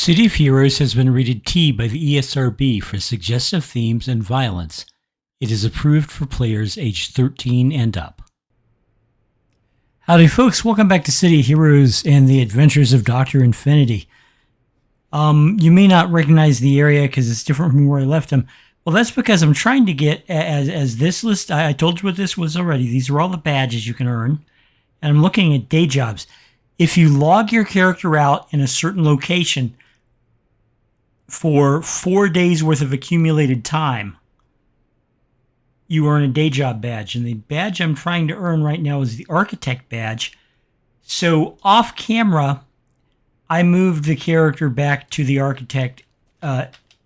City of Heroes has been rated T by the ESRB for suggestive themes and violence. It is approved for players aged 13 and up. Howdy folks, welcome back to City of Heroes and the Adventures of Dr. Infinity. You may not recognize the area because it's different from where I left them. Well, that's because I'm trying to get, as this list, I told you what this was already. These are all the badges you can earn. And I'm looking at day jobs. If you log your character out in a certain location for 4 days worth of accumulated time, you earn a day job badge. And the badge I'm trying to earn right now is the architect badge. So off camera, I moved the character back to the architect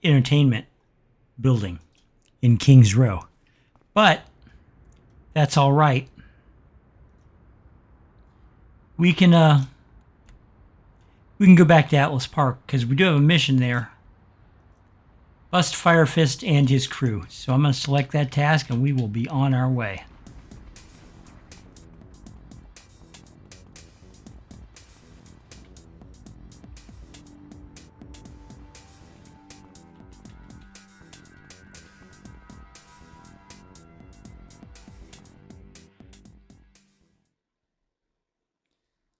entertainment building in Kings Row. But that's all right. We can go back to Atlas Park because we do have a mission there. Bust Fire Fist and his crew. So I'm going to select that task and we will be on our way.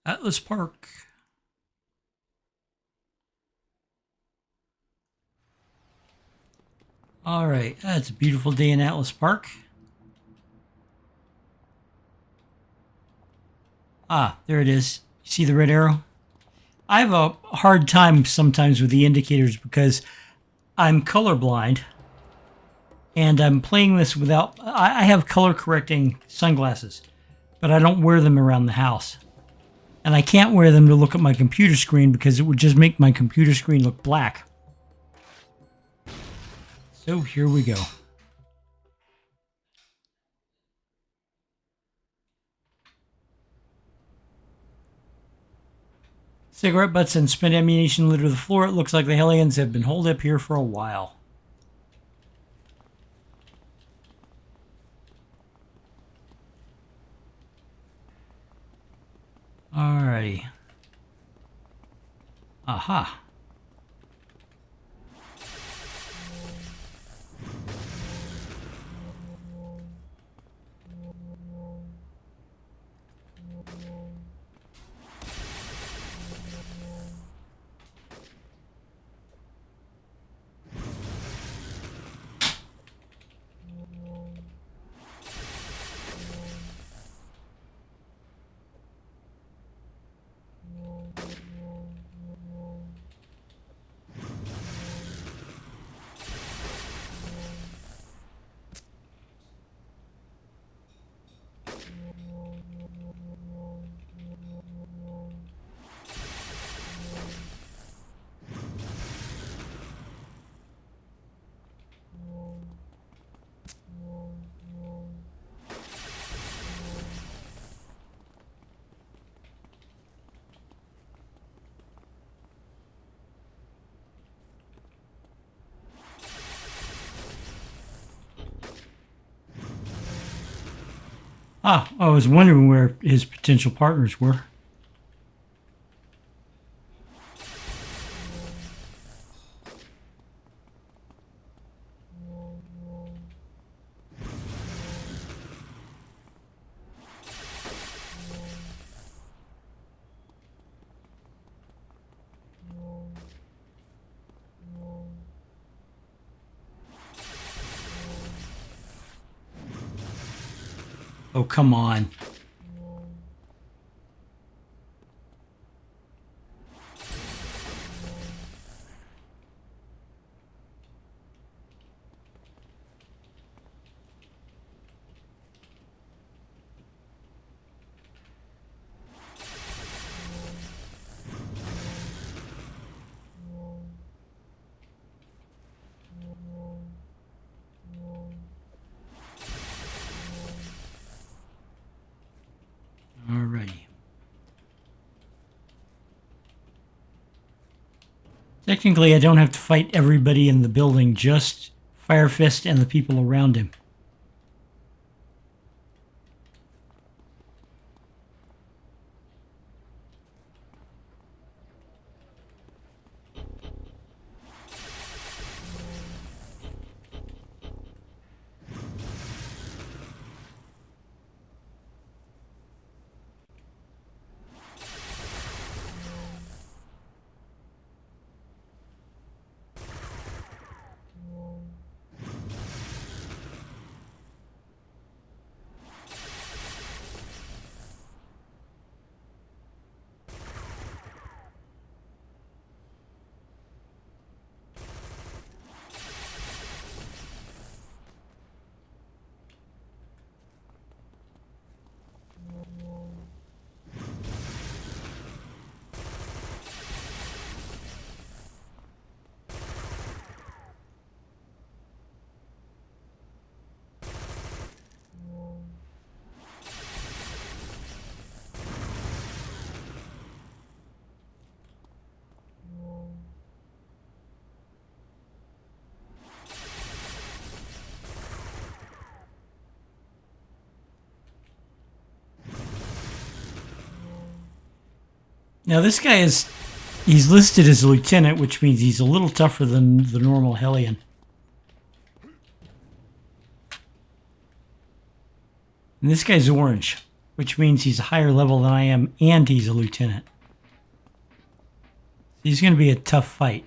Atlas Park. All right, that's a beautiful day in Atlas Park. Ah, there it is. You see the red arrow? I have a hard time sometimes with the indicators because I'm colorblind and I'm playing this without... I have color correcting sunglasses, but I don't wear them around the house. And I can't wear them to look at my computer screen because it would just make my computer screen look black. So here we go. Cigarette butts and spent ammunition litter the floor. It looks like the Hellions have been holed up here for a while. Alrighty. Aha. Ah, I was wondering where his potential partners were. Oh, come on. Alrighty. Technically, I don't have to fight everybody in the building, just Fire Fist and the people around him. Now this guy he's listed as a lieutenant, which means he's a little tougher than the normal Hellion. And this guy's orange, which means he's a higher level than I am, and he's a lieutenant. He's going to be a tough fight.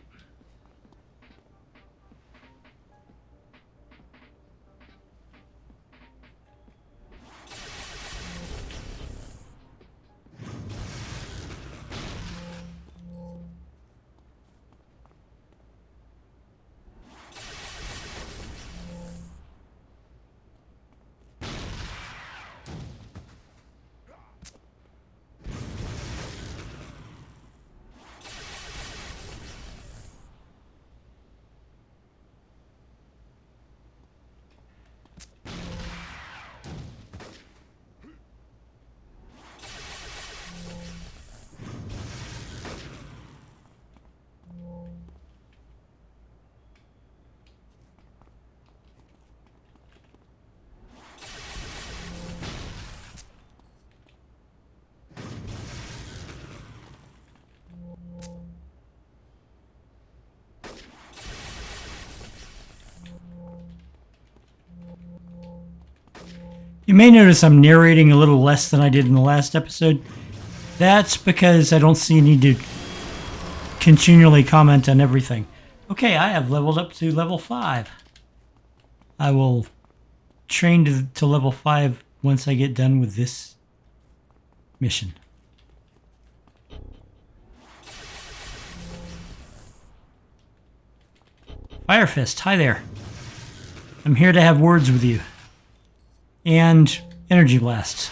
You may notice I'm narrating a little less than I did in the last episode. That's because I don't see a need to continually comment on everything. Okay, I have leveled up to level 5. I will train to level 5 once I get done with this mission. Firefist, hi there. I'm here to have words with you. And energy blasts.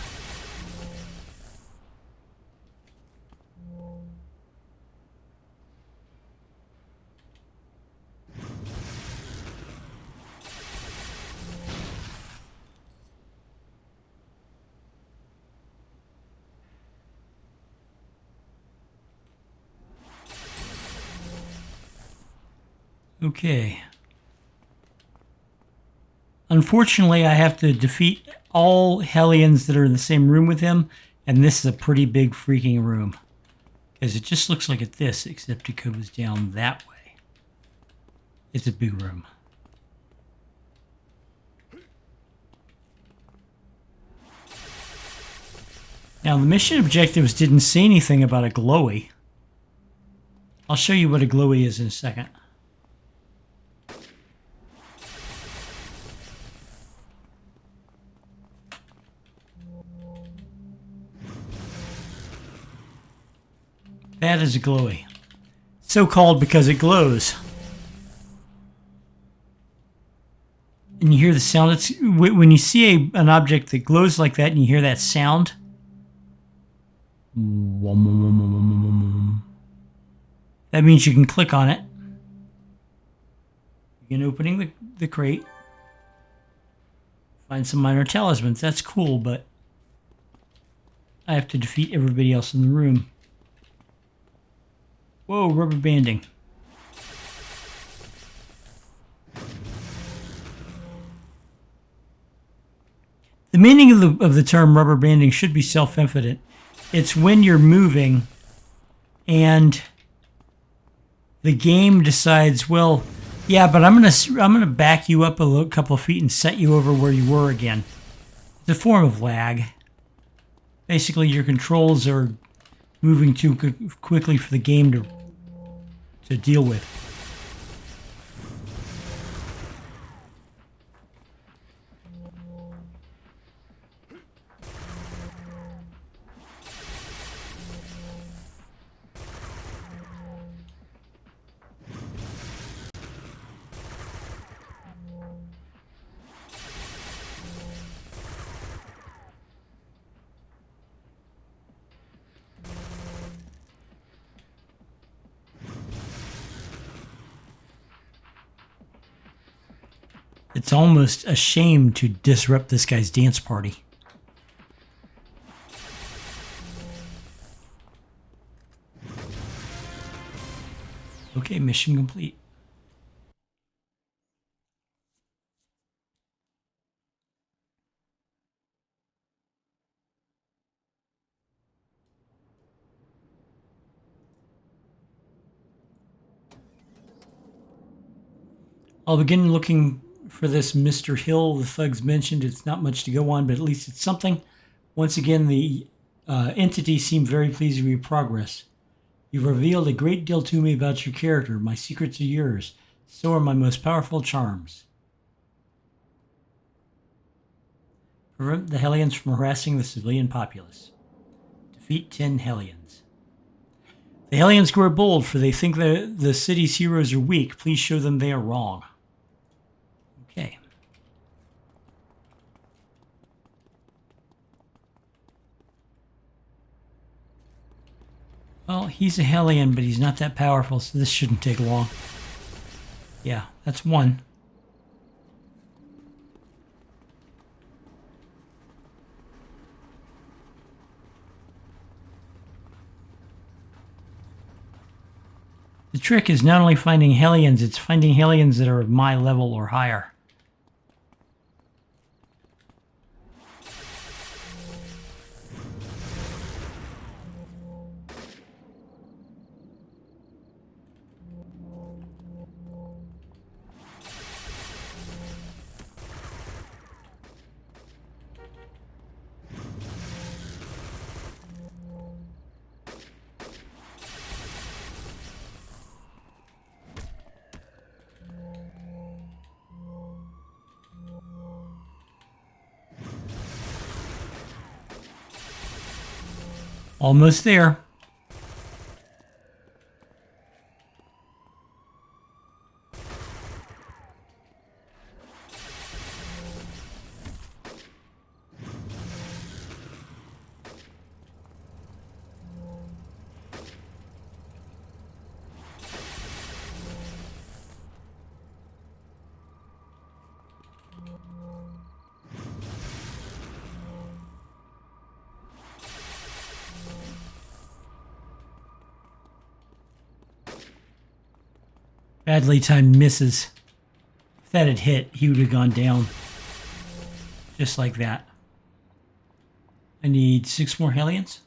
Okay. Unfortunately, I have to defeat all Hellions that are in the same room with him, and this is a pretty big freaking room. Because it just looks like this, except it goes down that way. It's a big room. Now, the mission objectives didn't say anything about a glowy. I'll show you what a glowy is in a second. That is a glowy. So called because it glows. And you hear the sound. It's when you see an object that glows like that and you hear that sound. That means you can click on it. Begin opening the crate. Find some minor talismans. That's cool, but I have to defeat everybody else in the room. Whoa, rubber banding. The meaning of the term rubber banding should be self-evident. It's when you're moving and the game decides, well, yeah, but I'm gonna back you up a couple of feet and set you over where you were again. It's a form of lag. Basically, your controls are moving too quickly for the game to deal with. It's almost a shame to disrupt this guy's dance party. Okay, mission complete. I'll begin looking for this Mr. Hill the thugs mentioned. It's not much to go on, but at least it's something. Once again, the entity seemed very pleased with your progress. You've revealed a great deal to me about your character. My secrets are yours. So are my most powerful charms. Prevent the Hellions from harassing the civilian populace. Defeat 10 Hellions. The Hellions grow bold, for they think that the city's heroes are weak. Please show them they are wrong. Okay. Well, he's a Hellion, but he's not that powerful, so this shouldn't take long. Yeah, that's one. The trick is not only finding Hellions, it's finding Hellions that are of my level or higher. Almost there. Badly timed misses. If that had hit, he would have gone down. Just like that. I need 6 more Hellions.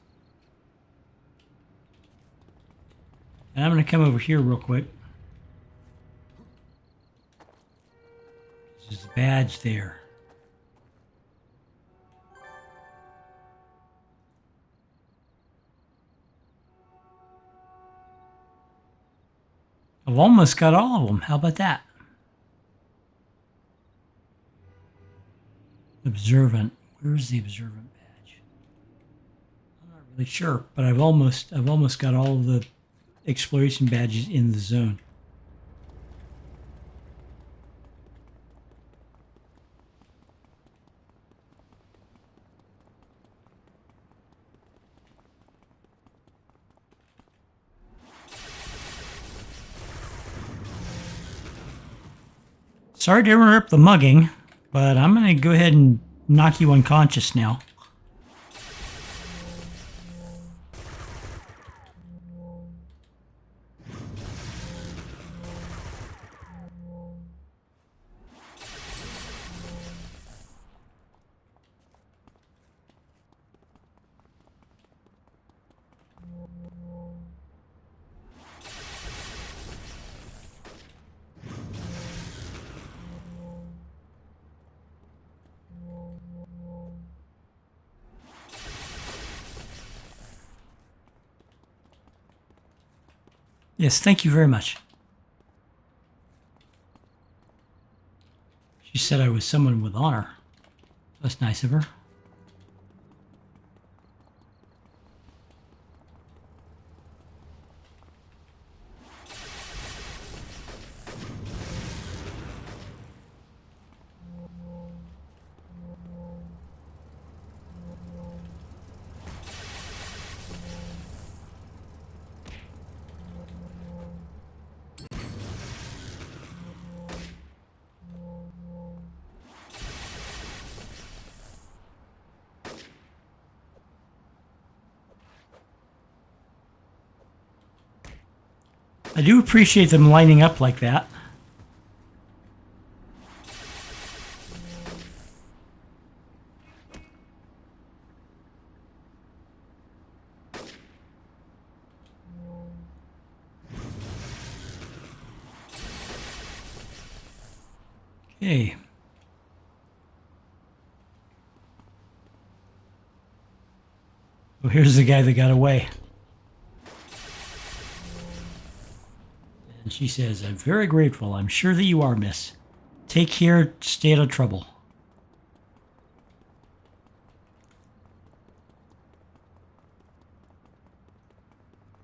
And I'm going to come over here real quick. There's a badge there. I've almost got all of them. How about that? Observant. Where's the observant badge? I'm not really sure, but I've almost got all of the exploration badges in the zone. Sorry to interrupt the mugging, but I'm going to go ahead and knock you unconscious now. Yes, thank you very much. She said I was someone with honor. That's nice of her. I do appreciate them lining up like that. Okay. Oh, here's the guy that got away. And she says, I'm very grateful. I'm sure that you are, miss. Take care. Stay out of trouble.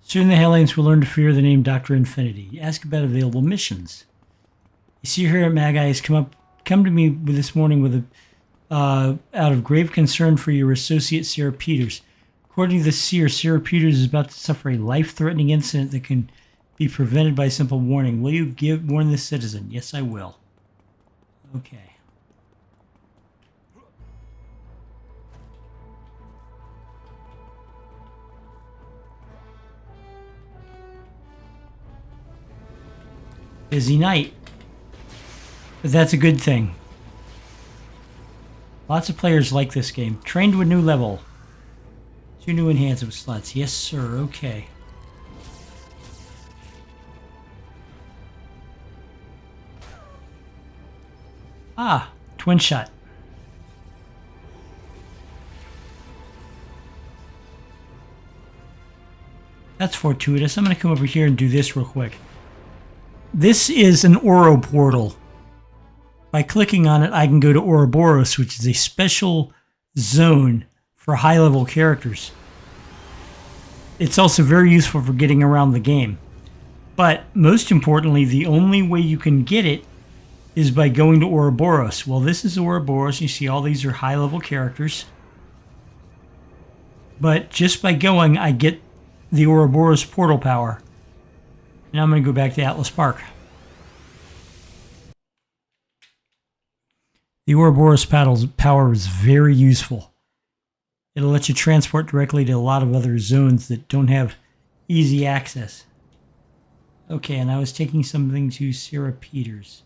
Soon the Hellions will learn to fear the name Dr. Infinity. Ask about available missions. You see here at Magi has come to me this morning with out of grave concern for your associate Sarah Peters. According to the seer, Sarah Peters is about to suffer a life-threatening incident that can be prevented by simple warning. Will you warn this citizen? Yes, I will. Okay. Busy night. But that's a good thing. Lots of players like this game. Trained to a new level. 2 new enhancement slots. Yes, sir. Okay. Ah, twin shot. That's fortuitous. I'm going to come over here and do this real quick. This is an Oro portal. By clicking on it, I can go to Ouroboros, which is a special zone for high-level characters. It's also very useful for getting around the game. But most importantly, the only way you can get it is by going to Ouroboros. Well, this is Ouroboros. You see all these are high-level characters. But just by going, I get the Ouroboros portal power. Now I'm going to go back to Atlas Park. The Ouroboros power is very useful. It'll let you transport directly to a lot of other zones that don't have easy access. Okay, and I was taking something to Sarah Peters.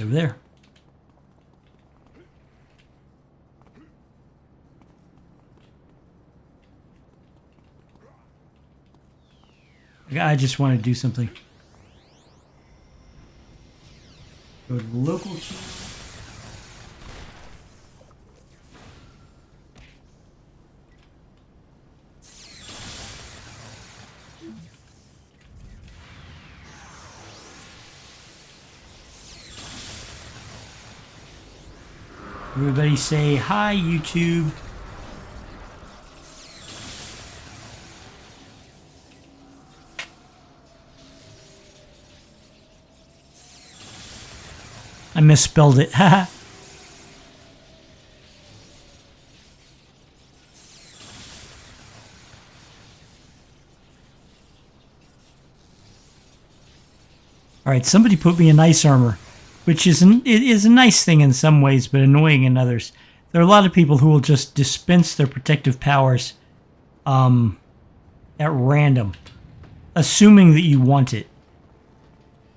Over there. I just want to do something. Go to the local channel. Everybody say hi, YouTube. I misspelled it. Haha. All right, somebody put me in ice armor, which is it is a nice thing in some ways, but annoying in others. There are a lot of people who will just dispense their protective powers at random, assuming that you want it.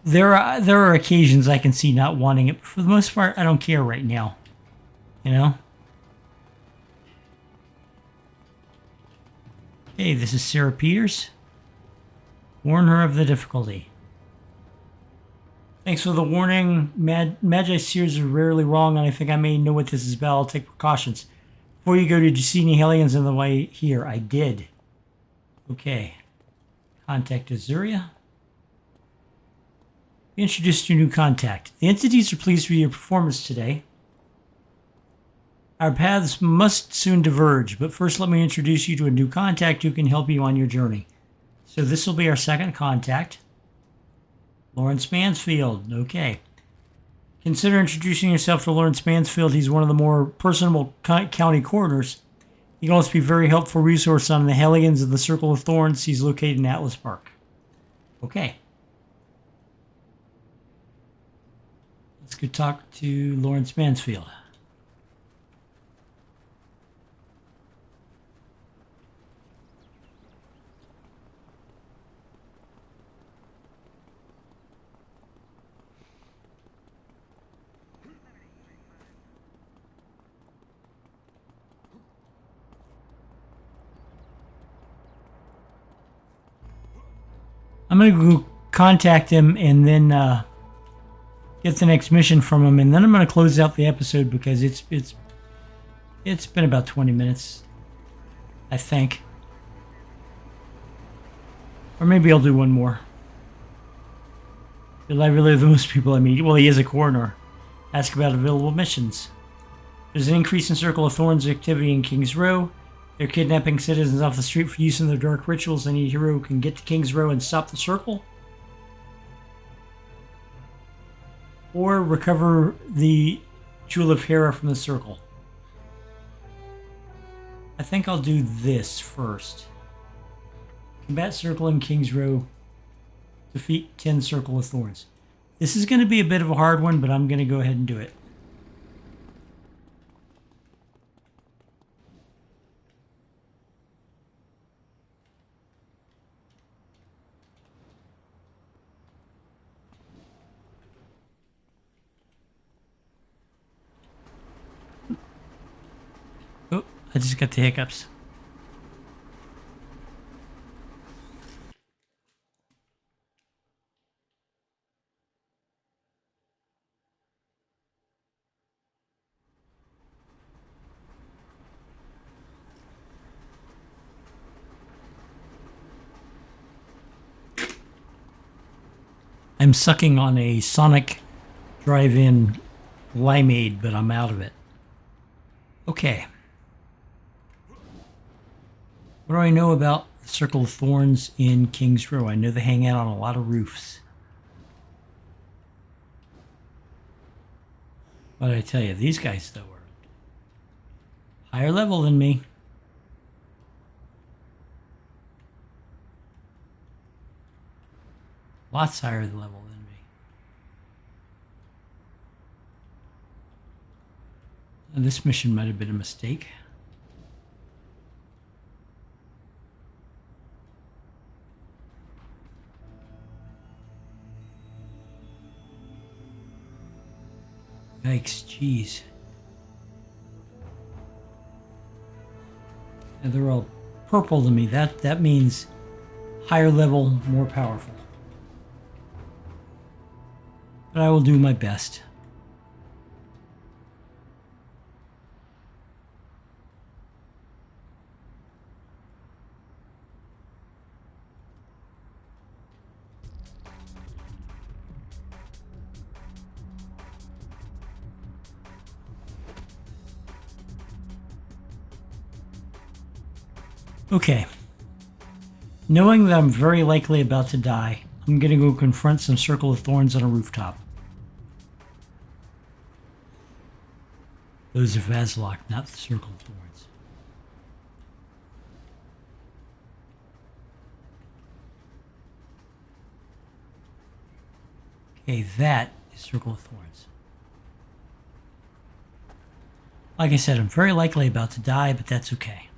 There are occasions I can see not wanting it, but for the most part, I don't care right now. You know? Hey, this is Sarah Peters. Warn her of the difficulty. Thanks for the warning. Magi Seers are rarely wrong, and I think I may know what this is about. I'll take precautions. Before you go, did you see any Hellions on the way here? I did. Okay. Contact Azuria. Introduce your new contact. The entities are pleased with your performance today. Our paths must soon diverge, but first let me introduce you to a new contact who can help you on your journey. So this will be our second contact. Lawrence Mansfield. Okay. Consider introducing yourself to Lawrence Mansfield. He's one of the more personable county coroners. He can also be a very helpful resource on the Hellions of the Circle of Thorns. He's located in Atlas Park. Okay. Let's go talk to Lawrence Mansfield. I'm gonna go contact him and then get the next mission from him, and then I'm gonna close out the episode because it's been about 20 minutes, I think, or maybe I'll do one more. Will I really the most people I meet? Well, he is a coroner. Ask about available missions. There's an increase in Circle of Thorns activity in King's Row. They're kidnapping citizens off the street for use in their dark rituals. Any hero who can get to King's Row and stop the Circle. Or recover the Jewel of Hera from the Circle. I think I'll do this first. Combat Circle in King's Row. Defeat 10 Circle of Thorns. This is going to be a bit of a hard one, but I'm going to go ahead and do it. Oh, I just got the hiccups. I'm sucking on a Sonic Drive-In limeade, but I'm out of it. Okay. What do I know about the Circle of Thorns in King's Row? I know they hang out on a lot of roofs. What did I tell you? These guys, though, are higher level than me. Lots higher level than me. And this mission might have been a mistake. Yikes, jeez. And they're all purple to me. That means higher level, more powerful. But I will do my best. Okay. Knowing that I'm very likely about to die, I'm going to go confront some Circle of Thorns on a rooftop. Those are Vazlock, not the Circle of Thorns. Okay, that is Circle of Thorns. Like I said, I'm very likely about to die, but that's okay.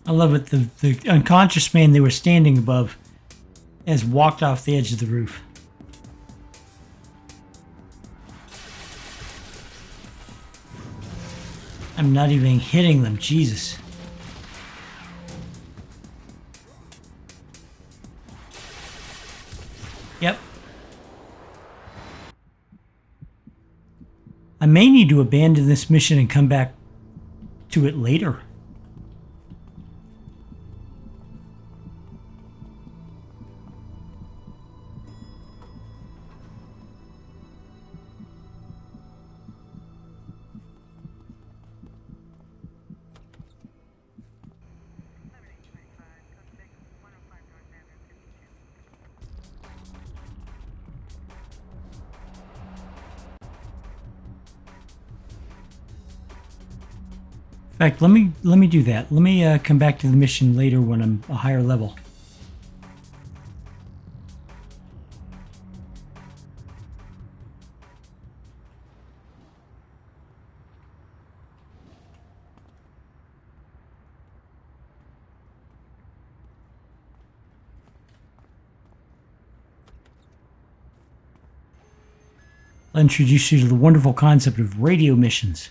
I love it. The unconscious man they were standing above has walked off the edge of the roof. I'm not even hitting them. Jesus. Yep. I may need to abandon this mission and come back to it later. In fact, let me do that. Let me come back to the mission later when I'm a higher level. I'll introduce you to the wonderful concept of radio missions.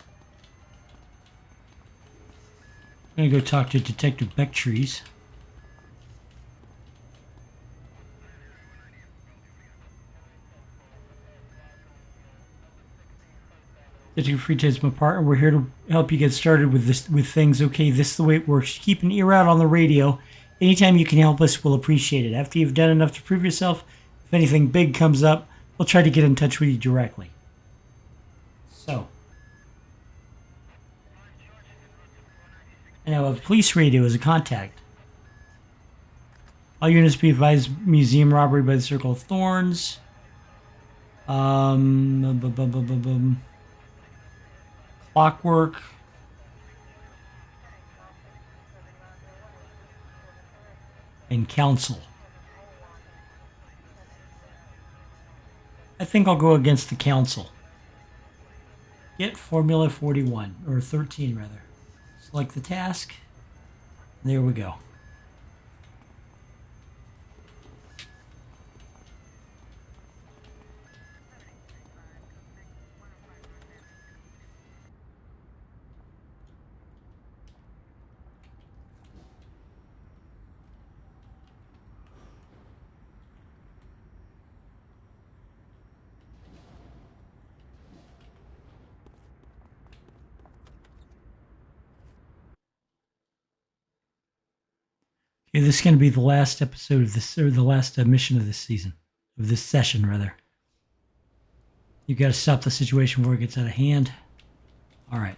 I'm going to go talk to Detective Becktrees. Detective Freetail's my partner. We're here to help you get started with things. Okay, this is the way it works. Keep an ear out on the radio. Anytime you can help us, we'll appreciate it. After you've done enough to prove yourself, if anything big comes up, we'll try to get in touch with you directly. So, I now have police radio as a contact. All units be advised: museum robbery by the Circle of Thorns. Clockwork. And council. I think I'll go against the council. Get Formula 41, or 13 rather. Select the task. There we go. Okay, this is going to be the last episode of this, or the last mission of this season, of this session rather. You got to stop the situation before it gets out of hand. All right.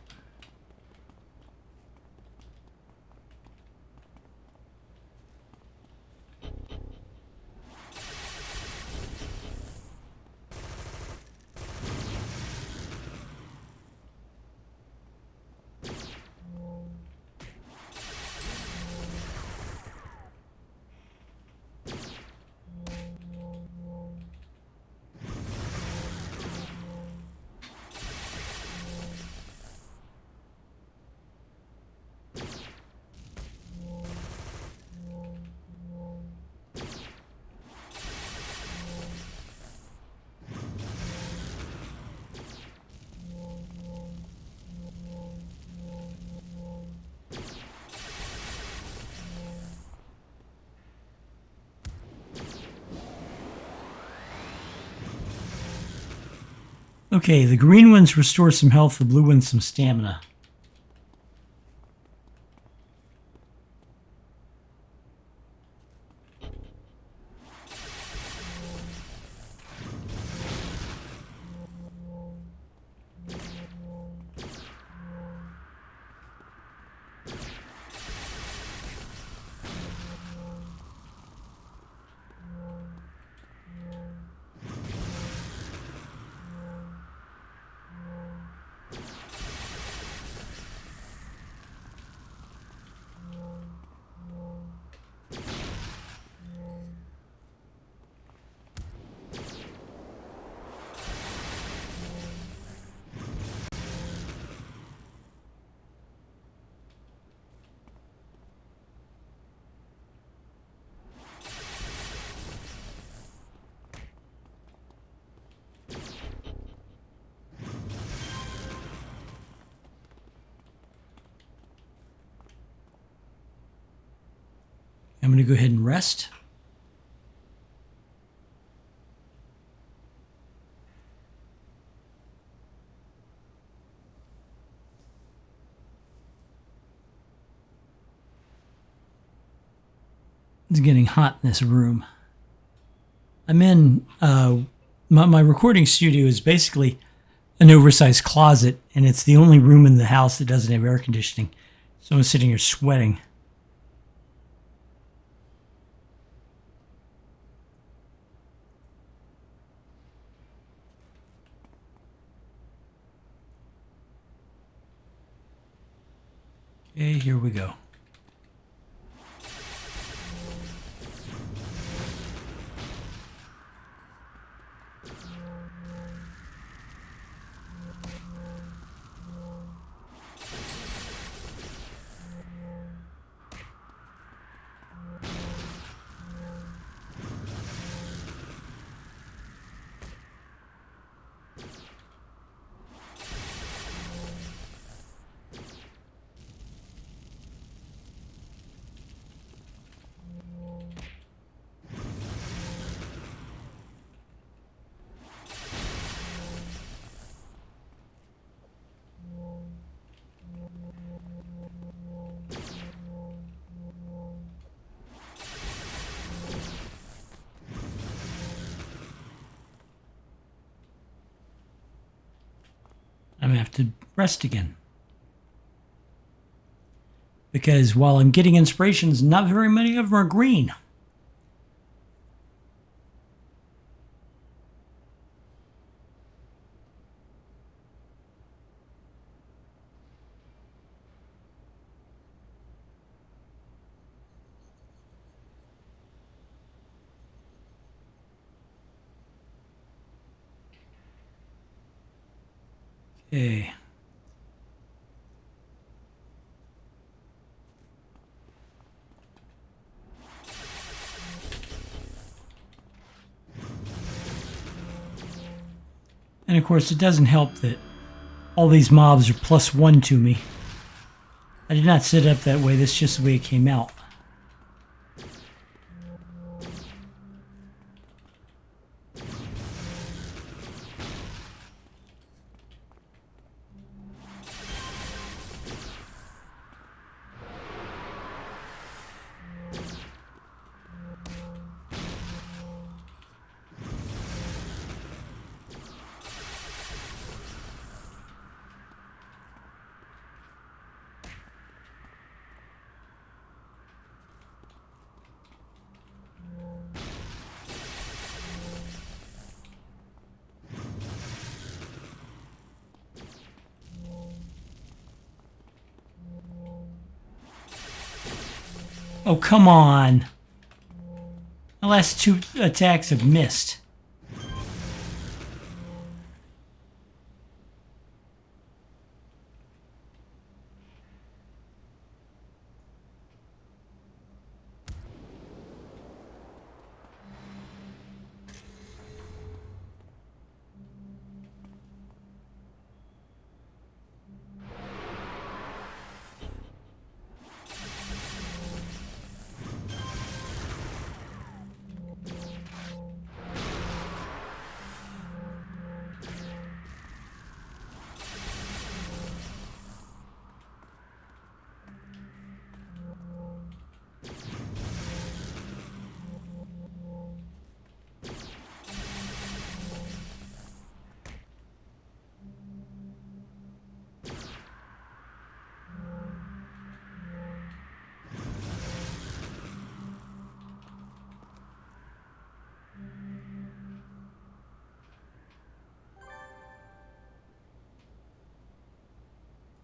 Okay, the green ones restore some health, the blue ones some stamina. I'm going to go ahead and rest. It's getting hot in this room. I'm in, my recording studio is basically an oversized closet, and it's the only room in the house that doesn't have air conditioning. So I'm sitting here sweating. Okay, here we go. to have to rest again. Because while I'm getting inspirations, not very many of them are green. Okay. And of course, it doesn't help that all these mobs are +1 to me. I did not set it up that way. That's just the way it came out. Oh, come on. My last 2 attacks have missed.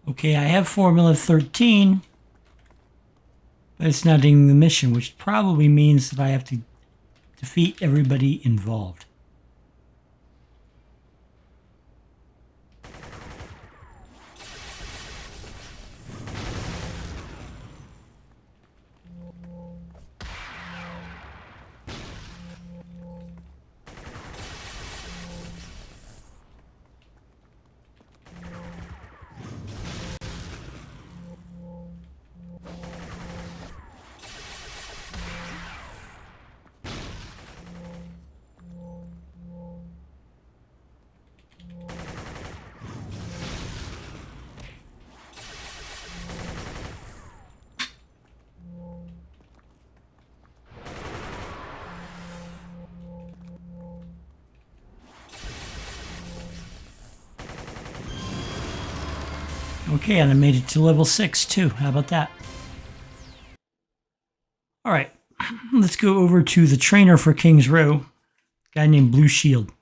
Okay, I have Formula 13, but it's not doing the mission, which probably means that I have to defeat everybody involved. Okay, and I made it to level 6 too. How about that? All right, let's go over to the trainer for King's Row, a guy named Blue Shield.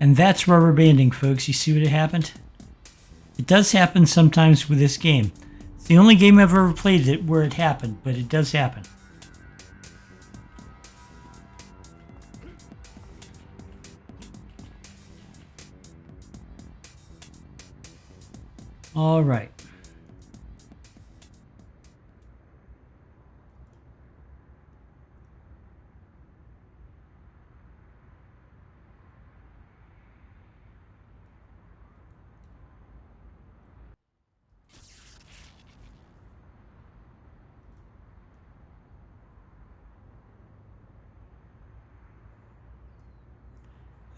And that's rubber banding, folks. You see what happened? It does happen sometimes with this game. It's the only game I've ever played where it happened, but it does happen. All right.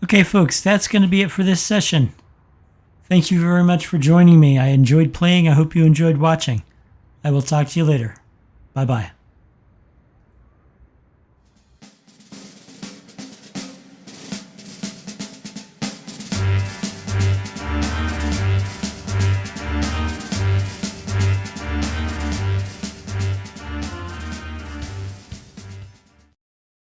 Okay, folks, that's going to be it for this session. Thank you very much for joining me. I enjoyed playing. I hope you enjoyed watching. I will talk to you later. Bye-bye.